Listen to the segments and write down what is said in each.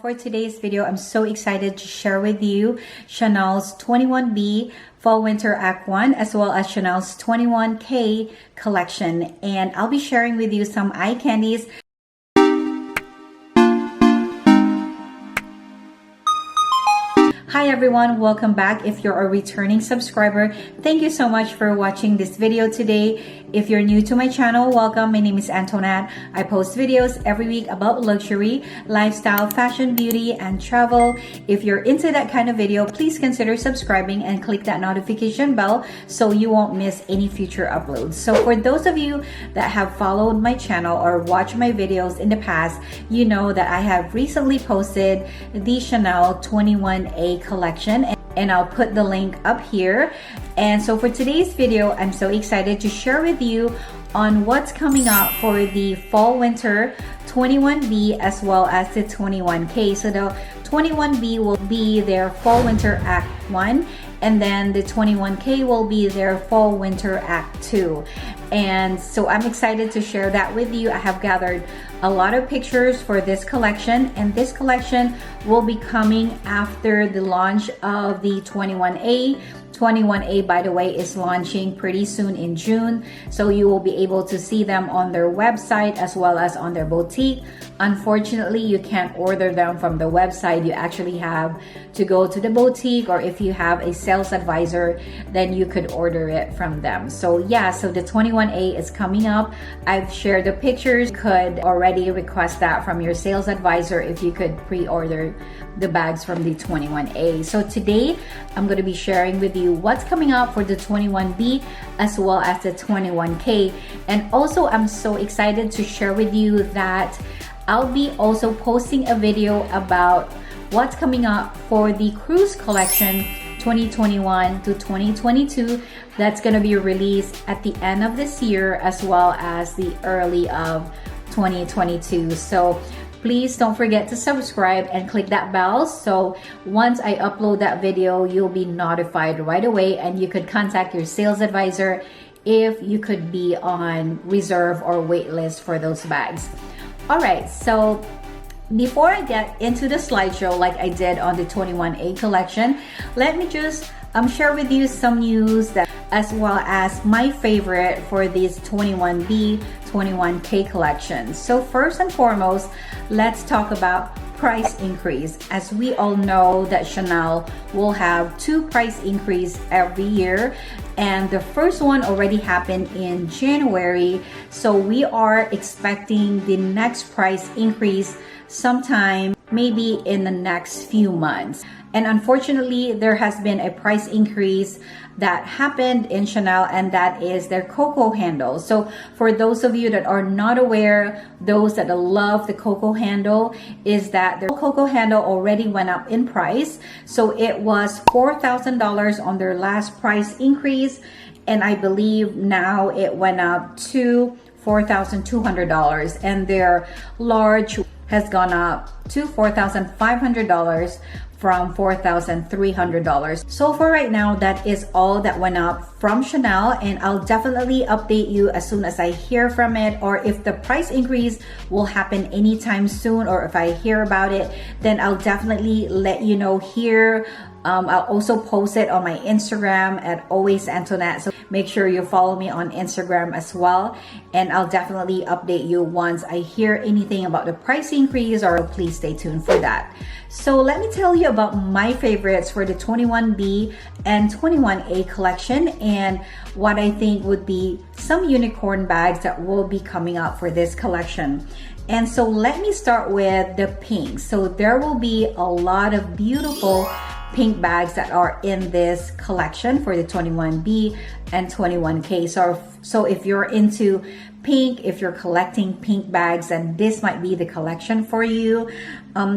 For today's video, I'm so excited to share with you Chanel's 21B Fall Winter Act 1 as well as Chanel's 21K collection. And I'll be sharing with you some eye candies. Hi everyone, welcome back. If you're a returning subscriber, thank you so much for watching this video today. If you're new to my channel, welcome. My name is Antoinette. I post videos every week about luxury, lifestyle, fashion, beauty, and travel. If you're into that kind of video, please consider subscribing and click that notification bell so you won't miss any future uploads. So for those of you that have followed my channel or watched my videos in the past, you know that I have recently posted the Chanel 21A collection, and I'll put the link up here. And so for today's video, I'm so excited to share with you on what's coming up for the Fall Winter 21B as well as the 21K. So the 21B will be their Fall Winter Act 1, and then the 21K will be their Fall Winter Act 2. And so I'm excited to share that with you. I have gathered a lot of pictures for this collection, and this collection will be coming after the launch of the 21A. 21A, by the way, is launching pretty soon in June, so you will be able to see them on their website as well as on their boutique. Unfortunately, you can't order them from the website. You actually have to go to the boutique, or if you have a sales advisor, then you could order it from them. So yeah, so the 21A is coming up. I've shared the pictures. You could already request that from your sales advisor if you could pre-order the bags from the 21A. So today, I'm going to be sharing with you what's coming up for the 21B as well as the 21K. And also, I'm so excited to share with you that I'll be also posting a video about what's coming up for the cruise collection 2021 to 2022 that's going to be released at the end of this year as well as the early of 2022. So please don't forget to subscribe and click that bell, so once I upload that video, you'll be notified right away, and you could contact your sales advisor if you could be on reserve or wait list for those bags. All right, so before I get into the slideshow like I did on the 21A collection, let me just share with you some news that as well as my favorite for these 21B, 21K collections. So first and foremost, let's talk about price increase. As we all know that Chanel will have 2 price increase every year, and the first one already happened in January. So we are expecting the next price increase sometime maybe in the next few months. And unfortunately, there has been a price increase that happened in Chanel, and that is their Coco handle. So for those of you that are not aware, those that love the Coco handle, is that their Coco handle already went up in price. So it was $4,000 on their last price increase, and I believe now it went up to $4,200, and their large has gone up to $4,500 from $4,300. So for right now, that is all that went up from Chanel, and I'll definitely update you as soon as I hear from it, or if the price increase will happen anytime soon, or if I hear about it, then I'll definitely let you know here. I'll also post it on my Instagram at Always Antoinette. So make sure you follow me on Instagram as well. And I'll definitely update you once I hear anything about the price increase, or please stay tuned for that. So let me tell you about my favorites for the 21B and 21A collection, and what I think would be some unicorn bags that will be coming up for this collection. And so let me start with the pink. So there will be a lot of beautiful pink bags that are in this collection for the 21B and 21K. So if you're into pink, if you're collecting pink bags, then this might be the collection for you.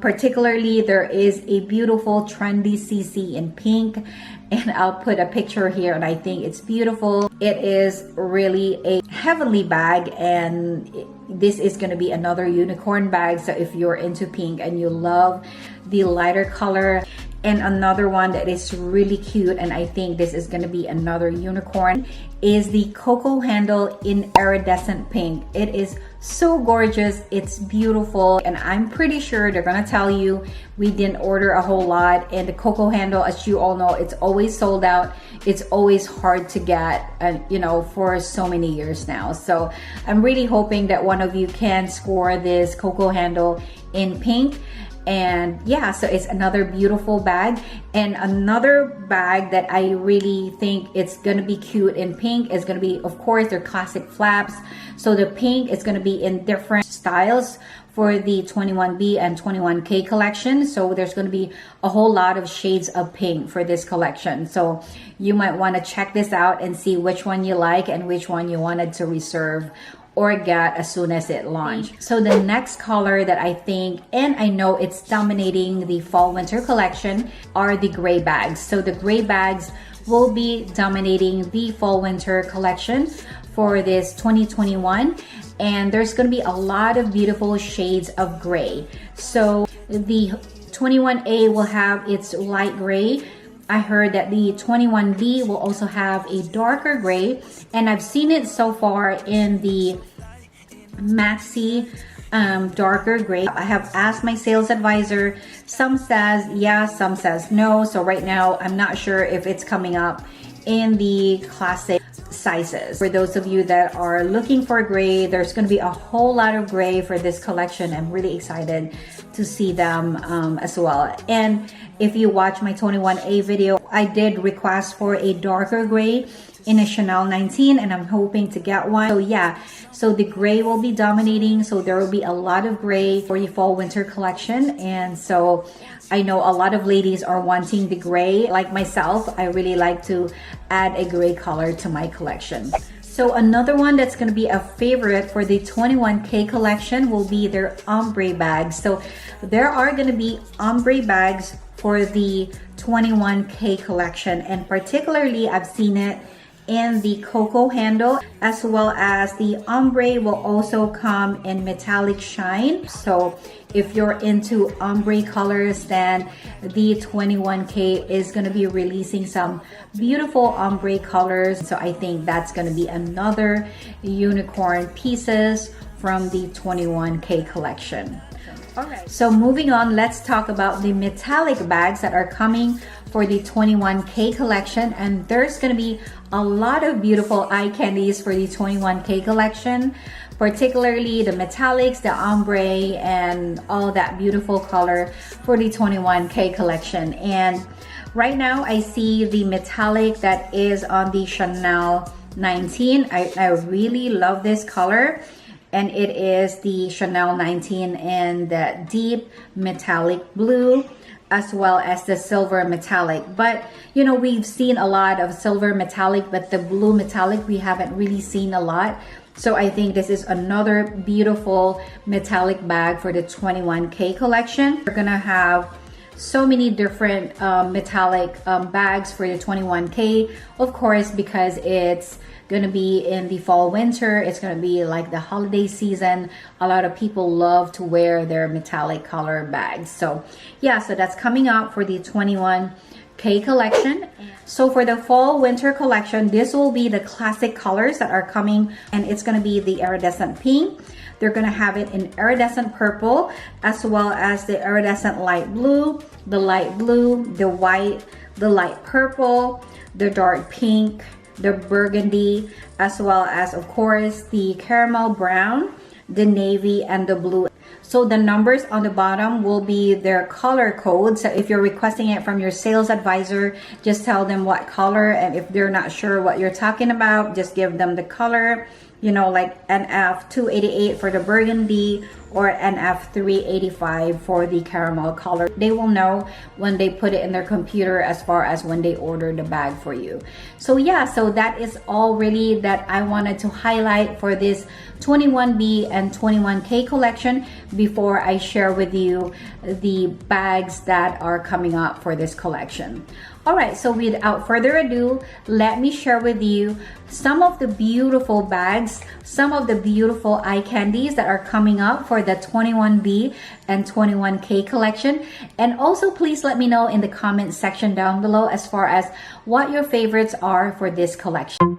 Particularly, there is a beautiful trendy CC in pink, and I'll put a picture here, and I think it's beautiful. It is really a heavenly bag, and this is going to be another unicorn bag. So if you're into pink and you love the lighter color, And another one that is really cute, and I think this is gonna be another unicorn, is the Coco Handle in iridescent pink. It is so gorgeous, it's beautiful, and I'm pretty sure they're gonna tell you we didn't order a whole lot. And the Coco Handle, as you all know, it's always sold out. It's always hard to get, you know, for so many years now. So I'm really hoping that one of you can score this Coco Handle in pink. And yeah, so it's another beautiful bag. And another bag that I really think it's gonna be cute in pink is gonna be, of course, their classic flaps. So the pink is gonna be in different styles for the 21B and 21K collection. So there's gonna be a whole lot of shades of pink for this collection. So you might wanna check this out and see which one you like and which one you wanted to reserve or get as soon as it launched. So the next color that I think, and I know it's dominating the fall winter collection, are the gray bags. So the gray bags will be dominating the fall winter collection for this 2021. And there's gonna be a lot of beautiful shades of gray. So the 21A will have its light gray. I heard that the 21B will also have a darker gray, and I've seen it so far in the maxi darker gray. I have asked my sales advisor. Some says yes, some says no. So right now I'm not sure if it's coming up in the classic sizes. For those of you that are looking for gray, there's going to be a whole lot of gray for this collection. I'm really excited to see them as well. And if you watch my 21A video, I did request for a darker gray in a Chanel 19, and I'm hoping to get one. So yeah, so the gray will be dominating. So there will be a lot of gray for the fall winter collection. And so I know a lot of ladies are wanting the gray. Like myself, I really like to add a gray color to my collection. So another one that's going to be a favorite for the 21K collection will be their ombre bags. So there are going to be ombre bags for the 21K collection, and particularly I've seen it in the Coco Handle, as well as the ombre will also come in metallic shine. So if you're into ombre colors, then the 21K is going to be releasing some beautiful ombre colors. So I think that's going to be another unicorn pieces from the 21K collection. Alright, so moving on, let's talk about the metallic bags that are coming for the 21K collection. And there's going to be a lot of beautiful eye candies for the 21K collection, particularly the metallics, the ombre, and all that beautiful color for the 21K collection. And right now I see the metallic that is on the Chanel 19. I really love this color. And it is the Chanel 19 in the deep metallic blue, as well as the silver metallic. But you know, we've seen a lot of silver metallic, but the blue metallic we haven't really seen a lot. So I think this is another beautiful metallic bag for the 21K collection. We're gonna have so many different metallic bags for the 21K, of course, because it's gonna be in the fall winter. It's gonna be like the holiday season. A lot of people love to wear their metallic color bags. So yeah, so that's coming up for the 21K collection. So for the fall winter collection, this will be the classic colors that are coming, and it's gonna be the iridescent pink. They're gonna have it in iridescent purple, as well as the iridescent light blue, the white, the light purple, the dark pink, the burgundy, as well as, of course, the caramel brown, the navy, and the blue. So the numbers on the bottom will be their color code. So if you're requesting it from your sales advisor, just tell them what color, and if they're not sure what you're talking about, just give them the color, you know, like NF288 for the burgundy or NF385 for the caramel color. They will know when they put it in their computer as far as when they order the bag for you. So yeah, so that is all really that I wanted to highlight for this 21B and 21K collection before I share with you the bags that are coming up for this collection. Alright, so without further ado, let me share with you some of the beautiful bags, some of the beautiful eye candies that are coming up for the 21B and 21K collection. And also please let me know in the comment section down below as far as what your favorites are for this collection.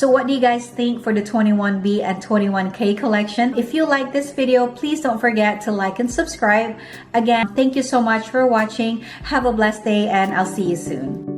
So what do you guys think for the 21B and 21K collection? If you like this video, please don't forget to like and subscribe. Again, thank you so much for watching. Have a blessed day and I'll see you soon.